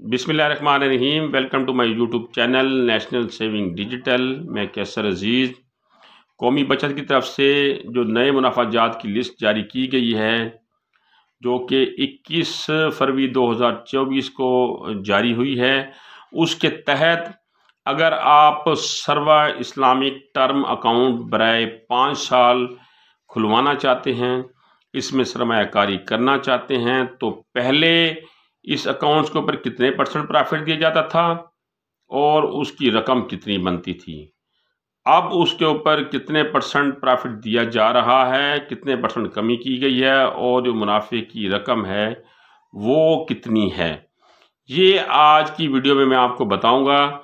बिस्मिल्लाहिर्रहमानिर्रहीम। Welcome to my YouTube channel national saving digital. मैं कैसर अजीज़। कौमी बचत की तरफ से जो नए मुनाफा जात की लिस्ट जारी की गई है, जो कि 21 फरवरी 2024 को जारी हुई है, उसके तहत अगर आप सर्वा इस्लामिक टर्म अकाउंट बराए 5 साल खुलवाना चाहते हैं, इसमें सरमायाकारी करना चाहते हैं, तो पहले इस अकाउंट्स के ऊपर कितने % प्रॉफिट दिया जाता था और उसकी रकम कितनी बनती थी। अब उसके ऊपर कितने % प्रॉफिट दिया जा रहा है, कितने % कमी की गई है और जो मुनाफे की रकम है वो कितनी है, ये आज की वीडियो में मैं आपको बताऊंगा।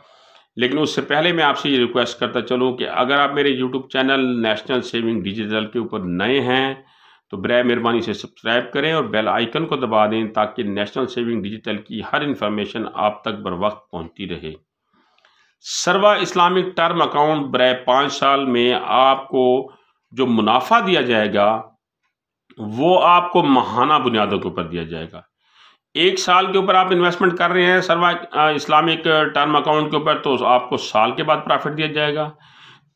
लेकिन उससे पहले मैं आपसे ये रिक्वेस्ट करता चलूं कि अगर आप मेरे YouTube channel national saving digital के ऊपर नए हैं तो बराए मेहरबानी से सब्सक्राइब करें और बेल आइकन को दबा दें, ताकि नेशनल सेविंग डिजिटल की हर इंफॉर्मेशन आप तक बर वक्त पहुँचती रहे। सर्वा इस्लामिक टर्म अकाउंट बराए 5 साल में आपको जो मुनाफा दिया जाएगा वो आपको माहाना बुनियादों के ऊपर दिया जाएगा। 1 साल के ऊपर आप इन्वेस्टमेंट कर रहे हैं सर्वा इस्लामिक टर्म अकाउंट के ऊपर, तो आपको साल के बाद प्रॉफिट दिया जाएगा।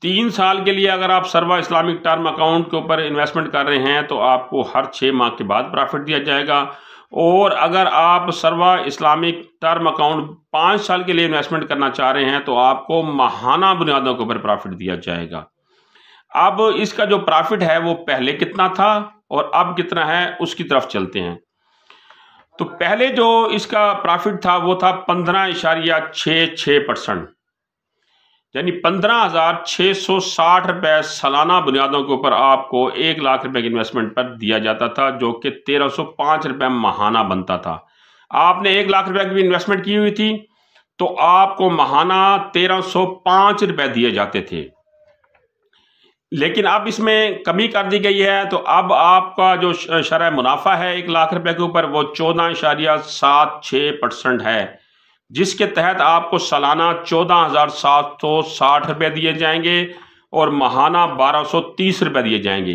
3 साल के लिए अगर आप सर्वा इस्लामिक टर्म अकाउंट के ऊपर इन्वेस्टमेंट कर रहे हैं तो आपको हर 6 माह के बाद प्रॉफिट दिया जाएगा। और अगर आप सर्वा इस्लामिक टर्म अकाउंट 5 साल के लिए इन्वेस्टमेंट करना चाह रहे हैं तो आपको माहाना बुनियादों के ऊपर प्रॉफिट दिया जाएगा। अब इसका जो प्रॉफिट है वो पहले कितना था और अब कितना है, उसकी तरफ चलते हैं। तो पहले जो इसका प्रॉफिट था वो था 15.66%, यानी 15,660 रुपये सालाना बुनियादों के ऊपर आपको 1 लाख रुपए की इन्वेस्टमेंट पर दिया जाता था, जो कि 1305 रुपये माहाना बनता था। आपने 1 लाख रुपए की भी इन्वेस्टमेंट की हुई थी तो आपको माहाना 1305 रुपये दिए जाते थे। लेकिन अब इसमें कमी कर दी गई है, तो अब आपका जो शरह मुनाफा है 1 लाख रुपए के ऊपर वो 14.76% है, जिसके तहत आपको सालाना 14,760 रुपये दिए जाएंगे और माहाना 1,230 रुपये दिए जाएंगे।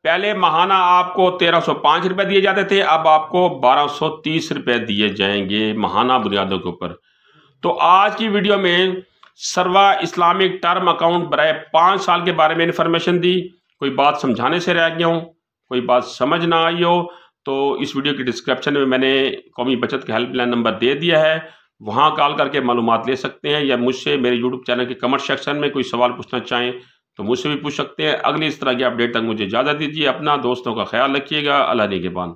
पहले माहाना आपको 1305 रुपये दिए जाते थे, अब आपको 1,230 रुपये दिए जाएंगे माहाना बुनियादों के ऊपर। तो आज की वीडियो में सर्वा इस्लामिक टर्म अकाउंट बराए 5 साल के बारे में इंफॉर्मेशन दी। कोई बात समझाने से रह गया हूँ, कोई बात समझ ना आई हो, तो इस वीडियो की डिस्क्रिप्शन में मैंने कौमी बचत का हेल्पलाइन नंबर दे दिया है, वहाँ कॉल करके मालूमात ले सकते हैं, या मुझसे मेरे यूट्यूब चैनल के कमेंट सेक्शन में कोई सवाल पूछना चाहें तो मुझसे भी पूछ सकते हैं। अगली इस तरह की अपडेट तक मुझे इजाज़त दीजिए। अपना दोस्तों का ख्याल रखिएगा। अल्लाह निगहबान।